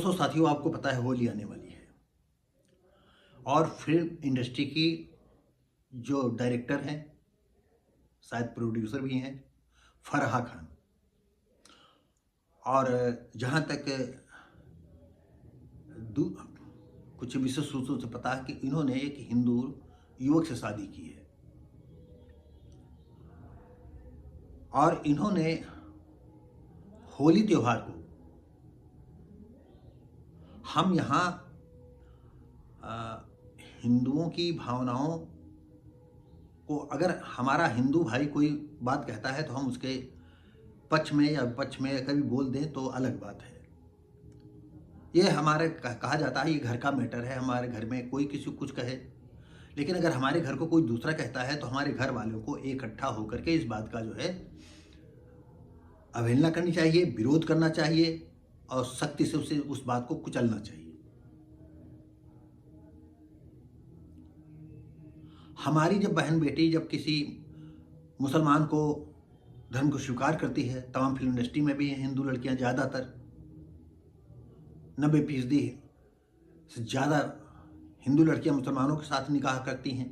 दोस्तों साथियों, आपको पता है होली आने वाली है और फिल्म इंडस्ट्री की जो डायरेक्टर हैं, शायद प्रोड्यूसर भी हैं, फराह खान। और जहाँ तक दू- कुछ विशेष सूत्रों से पता है कि इन्होंने एक हिंदू युवक से शादी की है और इन्होंने होली त्योहार को हम यहाँ हिंदुओं की भावनाओं को, अगर हमारा हिंदू भाई कोई बात कहता है तो हम उसके पक्ष में या विपक्ष में कभी बोल दें तो अलग बात है। ये हमारे कहा जाता है ये घर का मैटर है। हमारे घर में कोई किसी को कुछ कहे, लेकिन अगर हमारे घर को कोई दूसरा कहता है तो हमारे घर वालों को इकट्ठा होकर के इस बात का जो है अवहेलना करनी चाहिए, विरोध करना चाहिए और सख्ती से उसे उस बात को कुचलना चाहिए। हमारी जब बहन बेटी जब किसी मुसलमान को धर्म को स्वीकार करती है, तमाम फिल्म इंडस्ट्री में भी हिंदू लड़कियां ज़्यादातर 90% से ज़्यादा हिंदू लड़कियां मुसलमानों के साथ निकाह करती हैं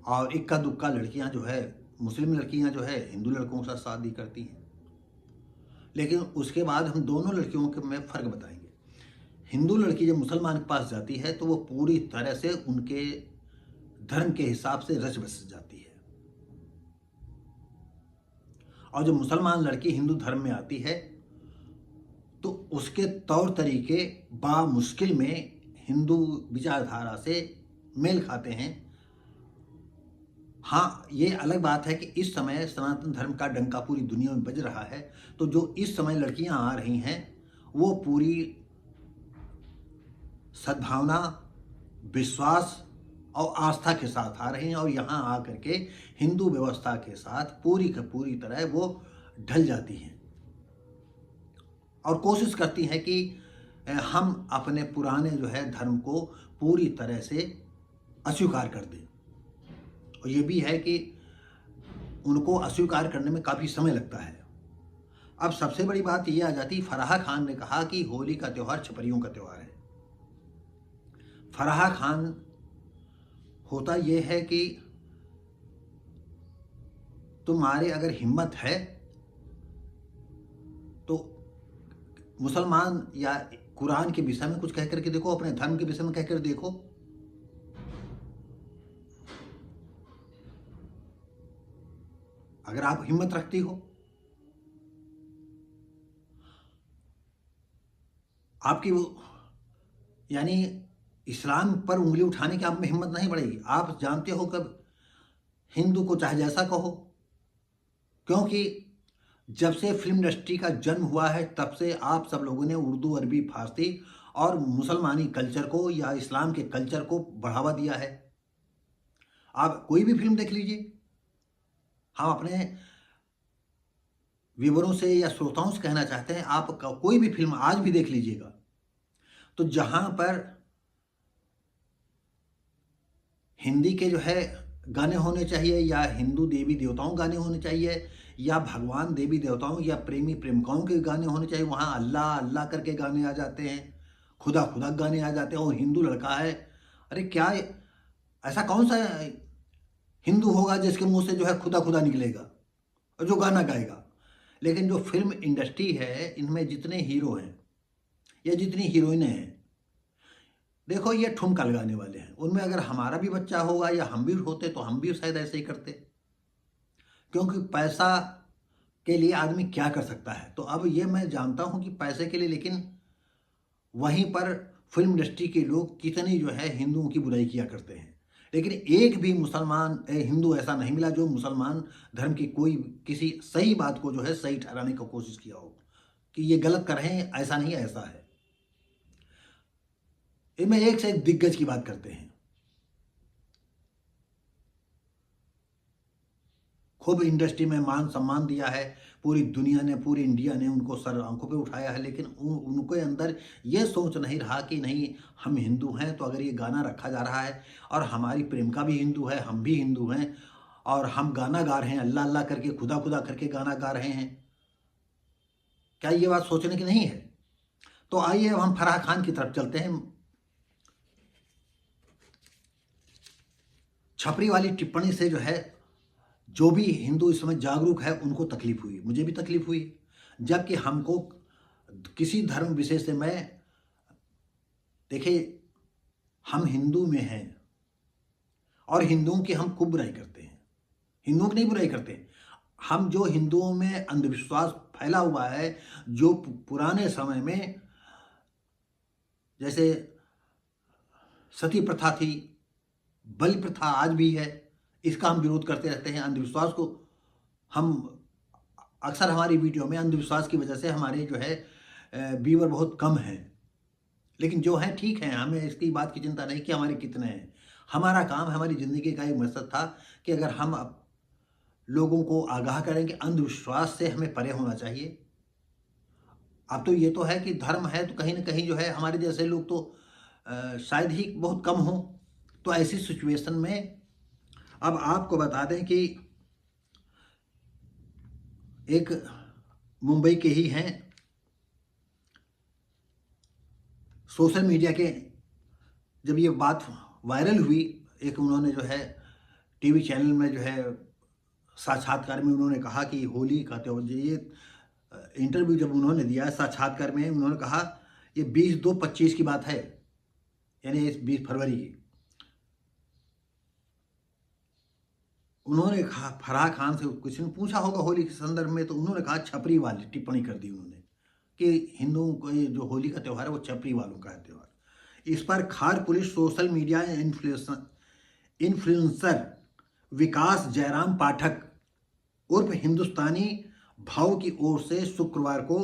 और इक्का दुक्का लड़कियां जो है, मुस्लिम लड़कियां जो है हिंदू लड़कों के साथ शादी करती हैं। लेकिन उसके बाद हम दोनों लड़कियों के में फ़र्क बताएंगे। हिंदू लड़की जब मुसलमान के पास जाती है तो वो पूरी तरह से उनके धर्म के हिसाब से रच बस जाती है, और जब मुसलमान लड़की हिंदू धर्म में आती है तो उसके तौर तरीके बामुश्किल में हिंदू विचारधारा से मेल खाते हैं। हाँ, ये अलग बात है कि इस समय सनातन धर्म का डंका पूरी दुनिया में बज रहा है, तो जो इस समय लड़कियां आ रही हैं वो पूरी सद्भावना, विश्वास और आस्था के साथ आ रही हैं और यहाँ आकर के हिंदू व्यवस्था के साथ पूरी की पूरी तरह वो ढल जाती हैं और कोशिश करती हैं कि हम अपने पुराने जो है धर्म को पूरी तरह से अस्वीकार कर दें। और ये भी है कि उनको अस्वीकार करने में काफ़ी समय लगता है। अब सबसे बड़ी बात ये आ जाती, फराह खान ने कहा कि होली का त्यौहार छपरियों का त्यौहार है। फराह खान होता ये है कि तुम्हारे अगर हिम्मत है तो मुसलमान या कुरान के विषय में कुछ कह करके देखो, अपने धर्म के विषय में कहकर देखो। अगर आप हिम्मत रखती हो, आपकी वो यानी इस्लाम पर उंगली उठाने की आप में हिम्मत नहीं बढ़ेगी। आप जानते हो कब हिंदू को चाहे जैसा कहो, क्योंकि जब से फिल्म इंडस्ट्री का जन्म हुआ है तब से आप सब लोगों ने उर्दू, अरबी, फारसी और मुसलमानी कल्चर को या इस्लाम के कल्चर को बढ़ावा दिया है। आप कोई भी फिल्म देख लीजिए, हम अपने व्यूवरों से या श्रोताओं से कहना चाहते हैं, आप कोई भी फिल्म आज भी देख लीजिएगा तो जहां पर हिंदी के जो है गाने होने चाहिए या हिंदू देवी देवताओं गाने होने चाहिए या भगवान देवी देवताओं या प्रेमी प्रेमिकाओं के गाने होने चाहिए, वहाँ अल्लाह अल्लाह करके गाने आ जाते हैं, खुदा खुदा गाने आ जाते हैं। और हिंदू लड़का है, अरे क्या ऐसा कौन सा हिंदू होगा जिसके मुंह से जो है खुदा खुदा निकलेगा और जो गाना गाएगा। लेकिन जो फिल्म इंडस्ट्री है, इनमें जितने हीरो हैं या जितनी हीरोइनें हैं, देखो ये ठुमका लगाने वाले हैं। उनमें अगर हमारा भी बच्चा होगा या हम भी होते तो हम भी शायद ऐसे ही करते, क्योंकि पैसा के लिए आदमी क्या कर सकता है। तो अब ये मैं जानता हूं कि पैसे के लिए, लेकिन वहीं पर फिल्म इंडस्ट्री के लोग कितनी जो है हिंदुओं की बुराई किया करते हैं। लेकिन एक भी मुसलमान हिंदू ऐसा नहीं मिला जो मुसलमान धर्म की कोई किसी सही बात को जो है सही ठहराने की कोशिश किया हो कि ये गलत कर रहे हैं, ऐसा नहीं है, ऐसा है। इनमें एक से एक दिग्गज की बात करते हैं। खूब इंडस्ट्री में मान सम्मान दिया है, पूरी दुनिया ने, पूरी इंडिया ने उनको सर आंखों पे उठाया है, लेकिन उनके अंदर ये सोच नहीं रहा कि नहीं हम हिंदू हैं तो अगर ये गाना रखा जा रहा है और हमारी प्रेमिका भी हिंदू है, हम भी हिंदू हैं और हम गाना गा रहे हैं, अल्लाह अल्लाह करके, खुदा खुदा करके गाना गा रहे हैं, क्या ये बात सोचने की नहीं है? तो आइए अब हम फराह खान की तरफ चलते हैं। छपरी वाली टिप्पणी से जो है, जो भी हिंदू इस समय जागरूक है उनको तकलीफ हुई, मुझे भी तकलीफ हुई। जबकि हमको किसी धर्म विशेष से, मैं देखिए, हम हिंदू में हैं और हिंदुओं की हम खूब बुराई करते हैं, हिंदुओं की नहीं बुराई करते। हम जो हिंदुओं में अंधविश्वास फैला हुआ है, जो पुराने समय में जैसे सती प्रथा थी, बलि प्रथा आज भी है, इसका हम विरोध करते रहते हैं। अंधविश्वास को हम अक्सर, हमारी वीडियो में अंधविश्वास की वजह से हमारे जो है व्यूअर बहुत कम हैं, लेकिन जो हैं ठीक हैं, हमें इसकी बात की चिंता नहीं कि हमारे कितने हैं। हमारा काम, हमारी ज़िंदगी का एक मकसद था कि अगर हम लोगों को आगाह करें कि अंधविश्वास से हमें परे होना चाहिए। अब तो ये तो है कि धर्म है तो कहीं ना कहीं जो है हमारे जैसे लोग तो शायद ही बहुत कम हों। तो ऐसी सिचुएशन में अब आपको बता दें कि एक मुंबई के ही हैं, सोशल मीडिया के, जब ये बात वायरल हुई, एक उन्होंने जो है टीवी चैनल में जो है साक्षात्कार में उन्होंने कहा कि होली का त्योहार, ये इंटरव्यू जब उन्होंने दिया साक्षात्कार में, उन्होंने कहा ये 20/2/25 की बात है, यानी इस 20 फरवरी की। उन्होंने कहा, फराह खान से किसी ने पूछा होगा होली के संदर्भ में, तो उन्होंने कहा छपरी वाली टिप्पणी कर दी उन्होंने कि हिंदुओं को ये जो होली का त्यौहार है वो छपरी वालों का है त्यौहार। इस पर खार पुलिस सोशल मीडिया इन्फ्लुएंसर विकास जयराम पाठक उर्फ हिंदुस्तानी भाव की ओर से शुक्रवार को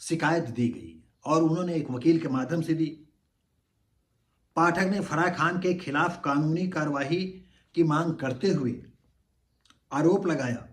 शिकायत दी गई और उन्होंने एक वकील के माध्यम से दी। पाठक ने फराह खान के खिलाफ कानूनी कार्रवाई की मांग करते हुए आरोप लगाया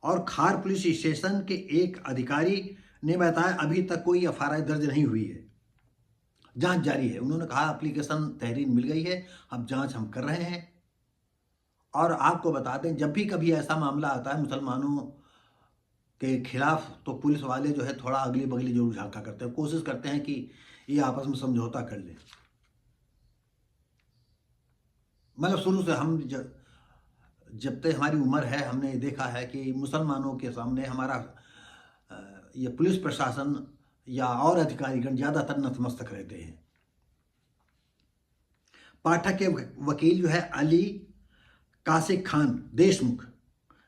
और खार पुलिस स्टेशन के एक अधिकारी ने बताया अभी तक कोई एफआईआर दर्ज नहीं हुई है, जांच जारी है। उन्होंने कहा एप्लीकेशन तहरीर मिल गई है, अब जांच हम कर रहे हैं। और आपको बता दें, जब भी कभी ऐसा मामला आता है मुसलमानों के खिलाफ, तो पुलिस वाले जो है थोड़ा अगली बगली जरूर झांका करते हैं, कोशिश करते हैं कि ये आपस में समझौता कर लें। मतलब शुरू से हम जब तक हमारी उम्र है, हमने देखा है कि मुसलमानों के सामने हमारा ये पुलिस प्रशासन या और अधिकारीगण ज़्यादातर नतमस्तक रहते हैं। पाठक के वकील जो है अली कासिक खान देशमुख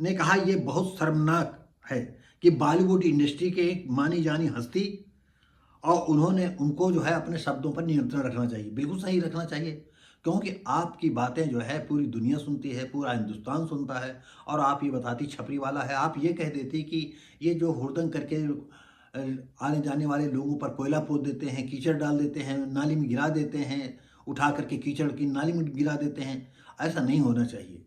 ने कहा यह बहुत शर्मनाक है कि बॉलीवुड इंडस्ट्री के एक मानी जानी हस्ती, और उन्होंने उनको जो है अपने शब्दों पर नियंत्रण रखना चाहिए। बिल्कुल सही रखना चाहिए, क्योंकि आपकी बातें जो है पूरी दुनिया सुनती है, पूरा हिंदुस्तान सुनता है। और आप ये बताती छपरी वाला है, आप ये कह देती कि ये जो हुड़दंग करके आने जाने वाले लोगों पर कोयला पोत देते हैं, कीचड़ डाल देते हैं, नाली में गिरा देते हैं, उठा करके कीचड़ की नाली में गिरा देते हैं, ऐसा नहीं होना चाहिए।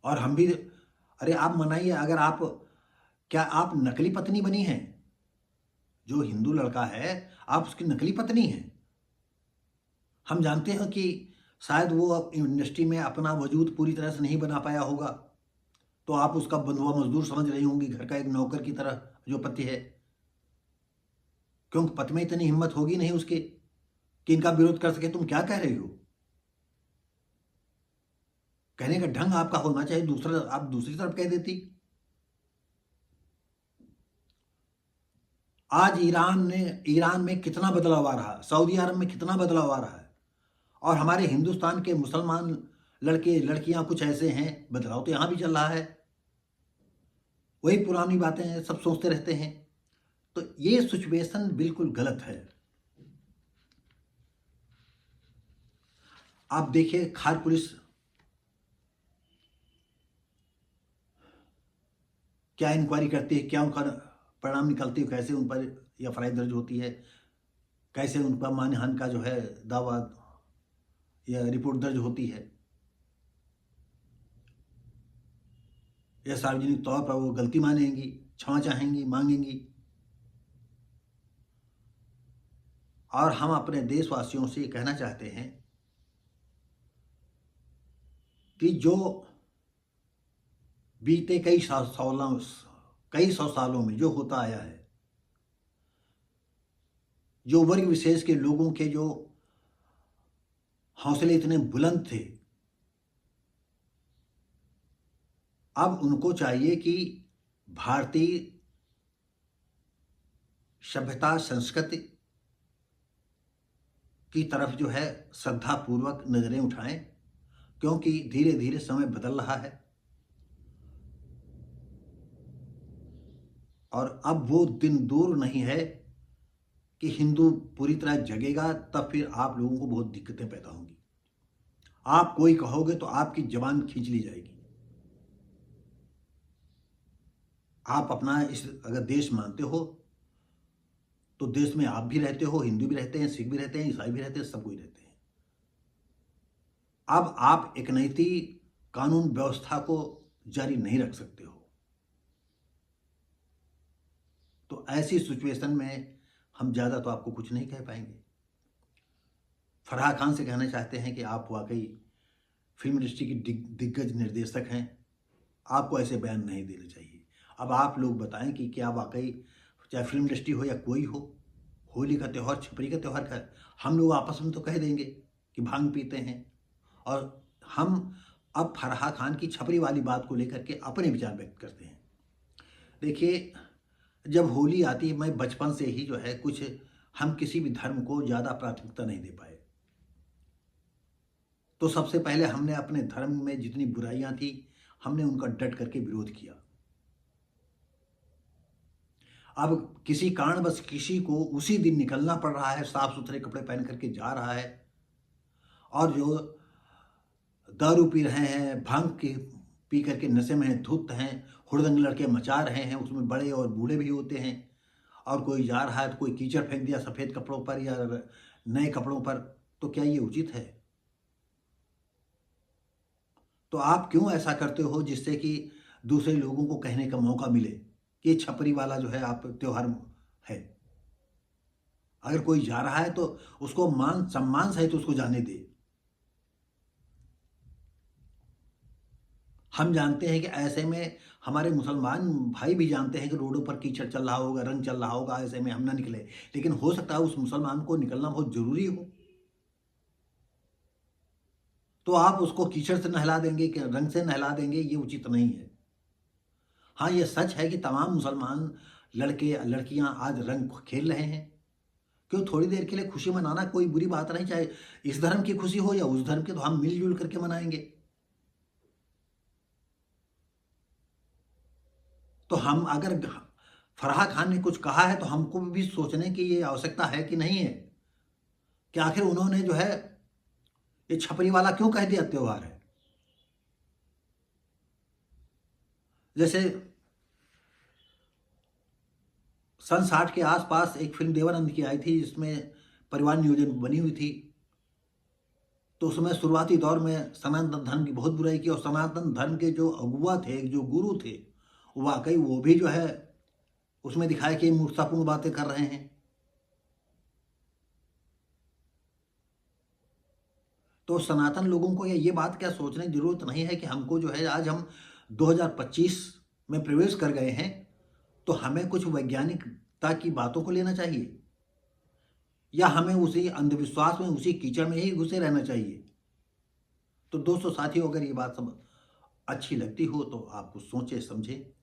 और हम भी, अरे आप मनाइए, अगर आप, क्या आप नकली पत्नी बनी हैं? जो हिंदू लड़का है आप उसकी नकली पत्नी हैं। हम जानते हैं कि शायद वो इंडस्ट्री में अपना वजूद पूरी तरह से नहीं बना पाया होगा, तो आप उसका बंधुआ मजदूर समझ रही होंगी, घर का एक नौकर की तरह जो पति है। क्योंकि पति में इतनी हिम्मत होगी नहीं उसके कि इनका विरोध कर सके। तुम क्या कह रही हो? कहने का ढंग आपका होना चाहिए, दूसरा आप दूसरी तरफ कह देती। आज ईरान में कितना बदलाव आ रहा है, सऊदी अरब में कितना बदलाव आ रहा है, और हमारे हिंदुस्तान के मुसलमान लड़के लड़कियां कुछ ऐसे हैं, बदलाव तो यहां भी चल रहा है। वही पुरानी बातें हैं, सब सोचते रहते हैं। तो ये सिचुएशन बिल्कुल गलत है। आप देखिए खार पुलिस क्या इंक्वायरी करती है, क्या उनका परिणाम निकलती है, कैसे उन पर एफआईआर दर्ज होती है, कैसे उन पर मानहानि का जो है दावा या रिपोर्ट दर्ज होती है, या सार्वजनिक तौर पर वो गलती मानेंगी, क्षमा चाहेंगी, मांगेंगी। और हम अपने देशवासियों से कहना चाहते हैं कि जो बीते कई सौ सालों में जो होता आया है, जो वर्ग विशेष के लोगों के जो हौसले इतने बुलंद थे, अब उनको चाहिए कि भारतीय सभ्यता संस्कृति की तरफ जो है श्रद्धापूर्वक नजरें उठाएं, क्योंकि धीरे धीरे समय बदल रहा है और अब वो दिन दूर नहीं है कि हिंदू पूरी तरह जगेगा। तब फिर आप लोगों को बहुत दिक्कतें पैदा होंगी। आप कोई कहोगे तो आपकी जबान खींच ली जाएगी। आप अपना इस अगर देश मानते हो तो देश में आप भी रहते हो, हिंदू भी रहते हैं, सिख भी रहते हैं, ईसाई भी रहते हैं, सब कोई रहते हैं। अब आप एक नैतिक कानून व्यवस्था को जारी नहीं रख सकते हो। तो ऐसी सिचुएशन में हम ज़्यादा तो आपको कुछ नहीं कह पाएंगे। फराह खान से कहना चाहते हैं कि आप वाकई फिल्म इंडस्ट्री की दिग्गज निर्देशक हैं, आपको ऐसे बयान नहीं देने चाहिए। अब आप लोग बताएं कि क्या वाकई चाहे फिल्म इंडस्ट्री हो या कोई हो, होली का त्यौहार, छपरी का त्यौहार का, हम लोग आपस में तो कह देंगे कि भांग पीते हैं, और हम अब फराह खान की छपरी वाली बात को लेकर के अपने विचार व्यक्त करते हैं। देखिए, जब होली आती है, मैं बचपन से ही जो है कुछ हम किसी भी धर्म को ज़्यादा प्राथमिकता नहीं दे पाए। तो सबसे पहले हमने अपने धर्म में जितनी बुराइयां थी, हमने उनका डट करके विरोध किया। अब किसी कारणवश किसी को उसी दिन निकलना पड़ रहा है, साफ सुथरे कपड़े पहन करके जा रहा है, और जो दारू पी रहे हैं, भांग के पी करके नशे में धुत हैं, हुड़दंग लड़के मचा रहे हैं, उसमें बड़े और बूढ़े भी होते हैं, और कोई जा रहा है तो कोई कीचड़ फेंक दिया सफ़ेद कपड़ों पर या नए कपड़ों पर, तो क्या ये उचित है? तो आप क्यों ऐसा करते हो जिससे कि दूसरे लोगों को कहने का मौका मिले कि छपरी वाला जो है आप त्योहार है? अगर कोई जा रहा है तो उसको मान सम्मान सहित उसको जाने दे। हम जानते हैं कि ऐसे में हमारे मुसलमान भाई भी जानते हैं कि रोडों पर कीचड़ चल रहा होगा, रंग चल रहा होगा, ऐसे में हम ना निकले, लेकिन हो सकता है उस मुसलमान को निकलना बहुत जरूरी हो, तो आप उसको कीचड़ से नहला देंगे कि रंग से नहला देंगे, ये उचित नहीं है। हाँ, ये सच है कि तमाम मुसलमान लड़के लड़कियां आज रंग खेल रहे हैं। क्यों? थोड़ी देर के लिए खुशी मनाना कोई बुरी बात नहीं, चाहे इस धर्म की खुशी हो या उस धर्म की, तो हम मिलजुल करके मनाएंगे। तो हम अगर फराह खान ने कुछ कहा है तो हमको भी सोचने की ये आवश्यकता है कि नहीं है कि आखिर उन्होंने जो है ये छपरी वाला क्यों कह दिया त्योहार है। जैसे सन 60 के आसपास एक फिल्म देवानंद की आई थी जिसमें परिवार नियोजन बनी हुई थी, तो उसमें शुरुआती दौर में सनातन धर्म की बहुत बुराई की, और सनातन धर्म के जो अगुआ थे, जो गुरु थे, वाकई वो भी जो है उसमें दिखाया कि मूर्खतापूर्ण बातें कर रहे हैं। तो सनातन लोगों को ये बात क्या सोचने की जरूरत नहीं है कि हमको जो है आज हम 2025 में प्रवेश कर गए हैं, तो हमें कुछ वैज्ञानिकता की बातों को लेना चाहिए, या हमें उसी अंधविश्वास में, उसी कीचड़ में ही घुसे रहना चाहिए? तो दोस्तों, साथियों, अगर ये बात सब अच्छी लगती हो तो आप कुछ सोचें समझें।